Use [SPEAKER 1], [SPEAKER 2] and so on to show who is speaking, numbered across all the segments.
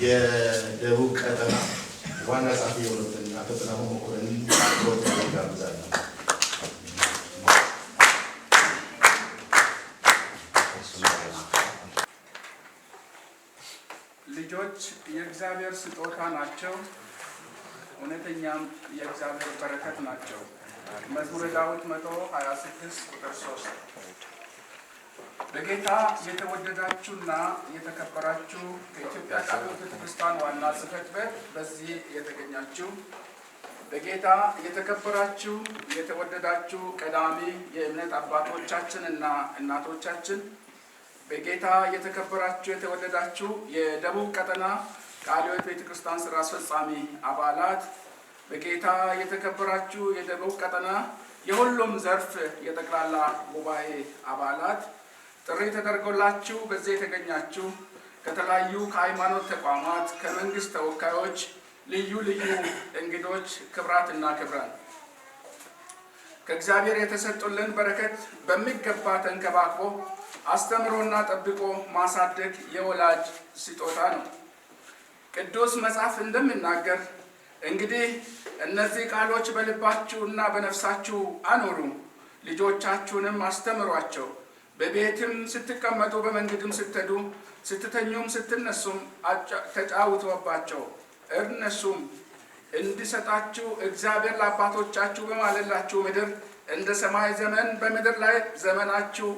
[SPEAKER 1] የደቡብ ቀጠና ዋና ጸሐፊ የሆኑትን አቶ ጥላሁን መኮንን አብሮት ጋብዛለሁ።
[SPEAKER 2] ልጆች የእግዚአብሔር ስጦታ ናቸው፣ እውነተኛም የእግዚአብሔር በረከት ናቸው። መዝሙረ ዳዊት 126 ቁጥር 3። በጌታ የተወደዳችሁና የተከበራችሁ ከኢትዮጵያ ቃልዮት ቤተክርስቲያን ዋና ጽሕፈት ቤት በዚህ የተገኛችሁ በጌታ የተከበራችሁ የተወደዳችሁ ቀዳሚ የእምነት አባቶቻችን እና እናቶቻችን በጌታ የተከበራችሁ የተወደዳችሁ የደቡብ ቀጠና ቃልዮት ቤተክርስቲያን ስራ አስፈጻሚ አባላት በጌታ የተከበራችሁ የደቡብ ቀጠና የሁሉም ዘርፍ የጠቅላላ ጉባኤ አባላት ጥሪ ተደርጎላችሁ በዚህ የተገኛችሁ ከተለያዩ ከሃይማኖት ተቋማት ከመንግስት ተወካዮች ልዩ ልዩ እንግዶች ክብራትና ክብራን ከእግዚአብሔር የተሰጡልን በረከት በሚገባ ተንከባክቦ አስተምሮና ጠብቆ ማሳደግ የወላጅ ስጦታ ነው። ቅዱስ መጽሐፍ እንደሚናገር እንግዲህ እነዚህ ቃሎች በልባችሁና በነፍሳችሁ አኑሩ፣ ልጆቻችሁንም አስተምሯቸው፣ በቤትም ስትቀመጡ በመንገድም ስትሄዱ ስትተኙም ስትነሱም ተጫውቱባቸው፣ እነሱም እንዲሰጣችሁ እግዚአብሔር ለአባቶቻችሁ በማለላችሁ ምድር እንደ ሰማይ ዘመን በምድር ላይ ዘመናችሁ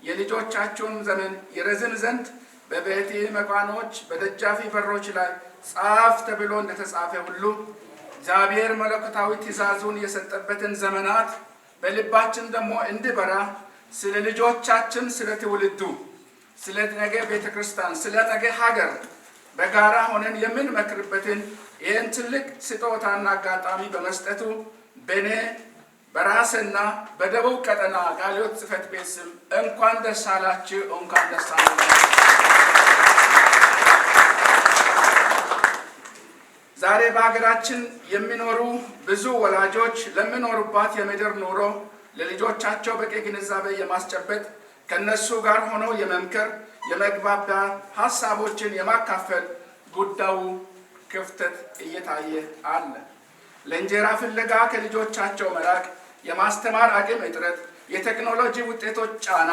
[SPEAKER 2] የልጆቻችሁን ዘመን ይረዝም ዘንድ በቤቴ መቃኖች በደጃፊ በሮች ላይ ጻፍ ተብሎ እንደተጻፈ ሁሉ እግዚአብሔር መለኮታዊ ትእዛዙን የሰጠበትን ዘመናት በልባችን ደግሞ እንዲበራ ስለ ልጆቻችን፣ ስለ ትውልዱ፣ ስለ ነገ ቤተክርስቲያን፣ ስለ ነገ ሀገር በጋራ ሆነን የምንመክርበትን ይህን ትልቅ ስጦታና አጋጣሚ በመስጠቱ በእኔ በራስና በደቡብ ቀጠና ቃልዮት ጽሕፈት ቤት ስም እንኳን ደስ አላችሁ፣ እንኳን ደስ አላችሁ። ዛሬ በሀገራችን የሚኖሩ ብዙ ወላጆች ለሚኖሩባት የምድር ኑሮ ለልጆቻቸው በቂ ግንዛቤ የማስጨበጥ ከነሱ ጋር ሆኖ የመምከር የመግባቢያ ሀሳቦችን የማካፈል ጉዳዩ ክፍተት እየታየ አለ። ለእንጀራ ፍለጋ ከልጆቻቸው መራቅ፣ የማስተማር አቅም እጥረት፣ የቴክኖሎጂ ውጤቶች ጫና፣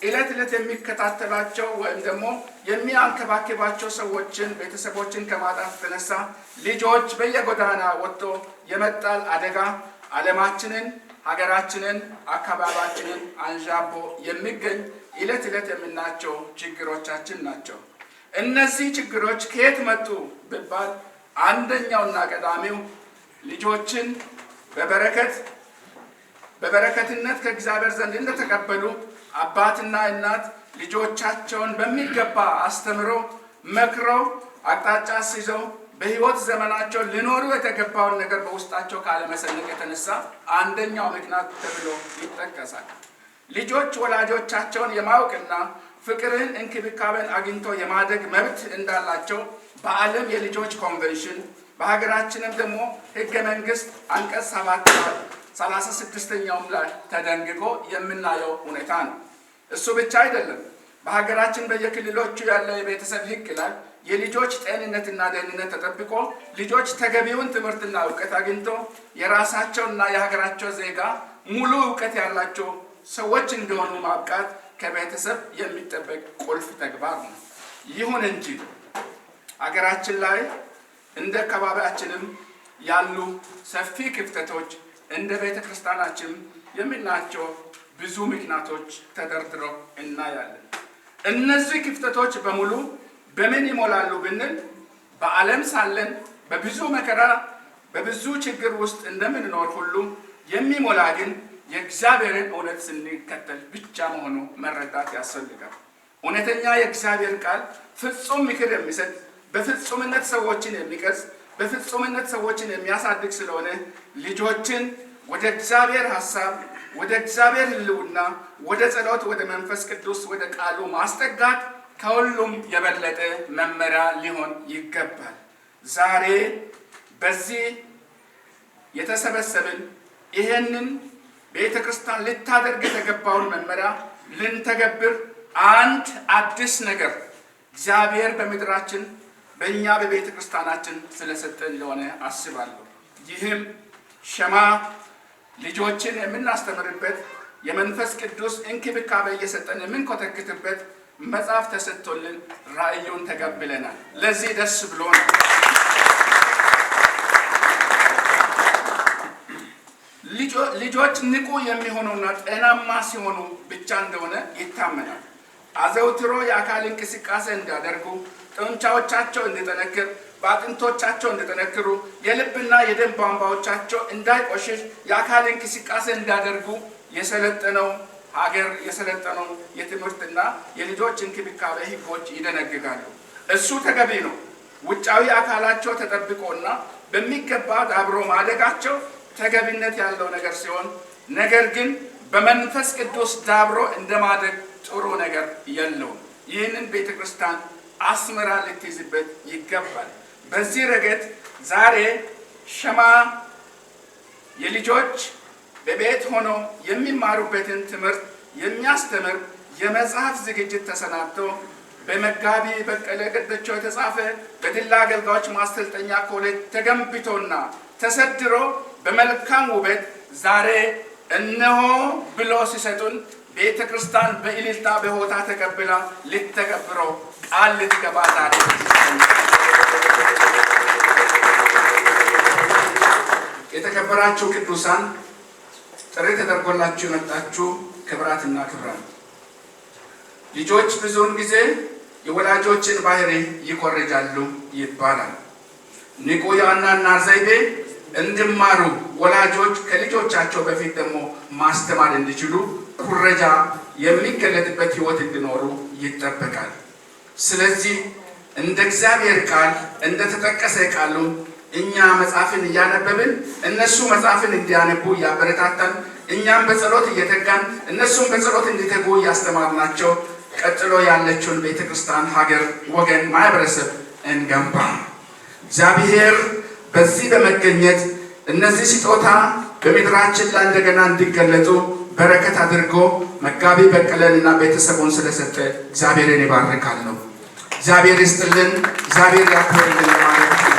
[SPEAKER 2] ዕለት ዕለት የሚከታተላቸው ወይም ደግሞ የሚያንከባክባቸው ሰዎችን ቤተሰቦችን ከማጣት የተነሳ ልጆች በየጎዳና ወጥቶ የመጣል አደጋ ዓለማችንን ሀገራችንን አካባቢያችንን አንዣቦ የሚገኝ ዕለት ዕለት የምናያቸው ችግሮቻችን ናቸው። እነዚህ ችግሮች ከየት መጡ ቢባል አንደኛውና ቀዳሚው ልጆችን በበረከትነት ከእግዚአብሔር ዘንድ እንደተቀበሉ አባትና እናት ልጆቻቸውን በሚገባ አስተምሮ መክረው አቅጣጫ አስይዘው በሕይወት ዘመናቸው ሊኖሩ የተገባውን ነገር በውስጣቸው ካለመሰነቅ የተነሳ አንደኛው ምክንያት ተብሎ ይጠቀሳል። ልጆች ወላጆቻቸውን የማወቅና ፍቅርን፣ እንክብካቤን አግኝቶ የማደግ መብት እንዳላቸው በዓለም የልጆች ኮንቬንሽን በሀገራችንም ደግሞ ሕገ መንግስት አንቀጽ 36ኛውም ላይ ተደንግጎ የምናየው ሁኔታ ነው። እሱ ብቻ አይደለም። በሀገራችን በየክልሎቹ ያለ የቤተሰብ ሕግ ላይ የልጆች ጤንነትና ደህንነት ተጠብቆ ልጆች ተገቢውን ትምህርትና እውቀት አግኝቶ የራሳቸውና የሀገራቸው ዜጋ ሙሉ እውቀት ያላቸው ሰዎች እንደሆኑ ማብቃት ከቤተሰብ የሚጠበቅ ቁልፍ ተግባር ነው። ይሁን እንጂ ሀገራችን ላይ እንደ አካባቢያችንም ያሉ ሰፊ ክፍተቶች እንደ ቤተ ክርስቲያናችን የምናያቸው ብዙ ምክንያቶች ተደርድረው እናያለን። እነዚህ ክፍተቶች በሙሉ በምን ይሞላሉ ብንል በዓለም ሳለን በብዙ መከራ በብዙ ችግር ውስጥ እንደምንኖር ሁሉ የሚሞላ ግን የእግዚአብሔርን እውነት ስንከተል ብቻ መሆኑ መረዳት ያስፈልጋል። እውነተኛ የእግዚአብሔር ቃል ፍጹም ምክር የሚሰጥ በፍጹምነት ሰዎችን የሚቀርጽ በፍጹምነት ሰዎችን የሚያሳድግ ስለሆነ ልጆችን ወደ እግዚአብሔር ሐሳብ ወደ እግዚአብሔር ሕልውና፣ ወደ ጸሎት፣ ወደ መንፈስ ቅዱስ፣ ወደ ቃሉ ማስጠጋት ከሁሉም የበለጠ መመሪያ ሊሆን ይገባል። ዛሬ በዚህ የተሰበሰብን ይሄንን ቤተ ክርስቲያን ልታደርግ የተገባውን መመሪያ ልንተገብር አንድ አዲስ ነገር እግዚአብሔር በምድራችን በእኛ በቤተ ክርስቲያናችን ስለሰጠን እንደሆነ አስባለሁ። ይህም ሸማ ልጆችን የምናስተምርበት የመንፈስ ቅዱስ እንክብካቤ እየሰጠን የምንኮተክትበት መጽሐፍ ተሰጥቶልን ራእዩን ተቀብለናል። ለዚህ ደስ ብሎናል። ልጆች ንቁ የሚሆኑና ጤናማ ሲሆኑ ብቻ እንደሆነ ይታመናል። አዘውትሮ የአካል እንቅስቃሴ እንዲያደርጉ፣ ጡንቻዎቻቸው እንዲጠነክር፣ በአጥንቶቻቸው እንዲጠነክሩ፣ የልብና የደም ቧንቧዎቻቸው እንዳይቆሽሽ የአካል እንቅስቃሴ እንዲያደርጉ የሰለጠነው ሀገር የሰለጠነው የትምህርትና የልጆች እንክብካቤ ሕጎች ይደነግጋሉ። እሱ ተገቢ ነው። ውጫዊ አካላቸው ተጠብቆና በሚገባ ዳብሮ ማደጋቸው ተገቢነት ያለው ነገር ሲሆን፣ ነገር ግን በመንፈስ ቅዱስ ዳብሮ እንደማደግ ጥሩ ነገር የለውም። ይህንን ቤተ ክርስቲያን አስመራ ልትይዝበት ይገባል። በዚህ ረገድ ዛሬ ሸማ የልጆች በቤት ሆነው የሚማሩበትን ትምህርት የሚያስተምር የመጽሐፍ ዝግጅት ተሰናድቶ በመጋቢ በቀለ ገደቸው የተጻፈ በድላ አገልጋዮች ማሰልጠኛ ኮሌጅ ተገንብቶና ተሰድሮ በመልካም ውበት ዛሬ እነሆ ብሎ ሲሰጡን ቤተ ክርስቲያን በእልልታ በሆታ ተቀብላ ልትተገብረው ቃል ልትገባ ዛሬ የተከበራችሁ ቅዱሳን፣ ጥሪ ተደርጎላችሁ የመጣችሁ ክብራትና ክብራን፣ ልጆች ብዙውን ጊዜ የወላጆችን ባህሪ ይኮርጃሉ ይባላል። ንቁ የአኗኗር ዘይቤ እንዲማሩ ወላጆች ከልጆቻቸው በፊት ደግሞ ማስተማር እንዲችሉ ኩረጃ የሚገለጥበት ሕይወት እንዲኖሩ ይጠበቃል። ስለዚህ እንደ እግዚአብሔር ቃል እንደተጠቀሰ ቃሉ እኛ መጽሐፍን እያነበብን እነሱ መጽሐፍን እንዲያነቡ እያበረታታን፣ እኛም በጸሎት እየተጋን እነሱም በጸሎት እንዲተጉ እያስተማርናቸው ቀጥሎ ያለችውን ቤተክርስቲያን፣ ሀገር፣ ወገን፣ ማህበረሰብ እንገንባ። እግዚአብሔር በዚህ በመገኘት እነዚህ ስጦታ በምድራችን ላይ እንደገና እንዲገለጡ በረከት አድርጎ መጋቢ በቀለንና ቤተሰቡን ስለሰጠ እግዚአብሔርን ይባርካለሁ። እግዚአብሔር ይስጥልን፣ እግዚአብሔር ያክብርልን ማለት ነው።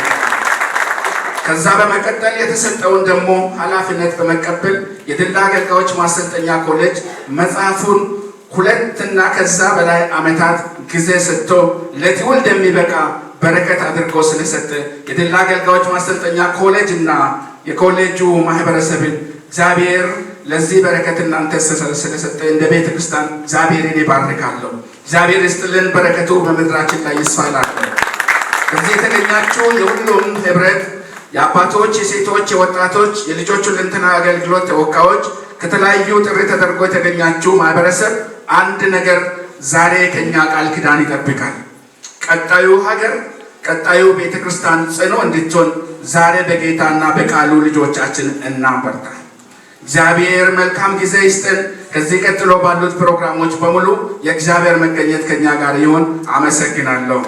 [SPEAKER 2] ከዛ በመቀጠል የተሰጠውን ደግሞ ኃላፊነት በመቀበል የድላ አገልጋዮች ማሰልጠኛ ኮሌጅ መጽሐፉን 2 እና ከዛ በላይ ዓመታት ጊዜ ሰጥቶ ለትውልድ የሚበቃ በረከት አድርጎ ስለሰጠ የድላ አገልጋዮች ማሰልጠኛ ኮሌጅ እና የኮሌጁ ማህበረሰብን እግዚአብሔር ለዚህ በረከት እናንተ ስለሰጠ እንደ ቤተ ክርስቲያን እግዚአብሔርን ይባርካለሁ። እግዚአብሔር ይስጥልን፣ በረከቱ በምድራችን ላይ ይስፋላል። ከዚህ የተገኛችሁ የሁሉም ህብረት የአባቶች፣ የሴቶች፣ የወጣቶች፣ የልጆች ሁለንተና አገልግሎት ተወካዮች፣ ከተለያዩ ጥሪ ተደርጎ የተገኛችሁ ማህበረሰብ አንድ ነገር ዛሬ ከኛ ቃል ኪዳን ይጠብቃል። ቀጣዩ ሀገር፣ ቀጣዩ ቤተክርስቲያን ጽኑ እንድትሆን ዛሬ በጌታና በቃሉ ልጆቻችን እናበርታ። እግዚአብሔር መልካም ጊዜ ይስጥን። ከዚህ ቀጥሎ ባሉት ፕሮግራሞች በሙሉ የእግዚአብሔር መገኘት ከኛ ጋር ይሁን። አመሰግናለሁ።